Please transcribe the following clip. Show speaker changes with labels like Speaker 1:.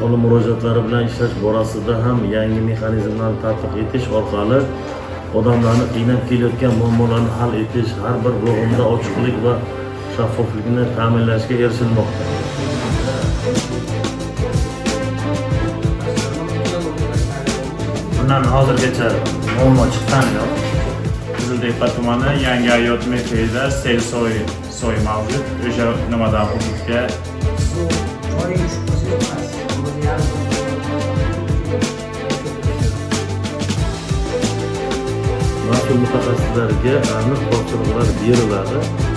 Speaker 1: aholi murojaatlari bilan ishlash borasida ham yangi mexanizmlarni tatbiq etish orqali odamlarni qiynab kelayotgan muammolarni hal etish, har bir bo'g'inda ochiqlik va shaffoflikni ta'minlashga erishilmoqda.
Speaker 2: Bundan hozirgacha muammo chiqqani yo'q. Qiziltepa tumani Yangi hayot mehriida sel soy mavjud. O'sha nimadan hududga
Speaker 1: mas'ul mutaxassislarga aniq topshiriqlar beriladi.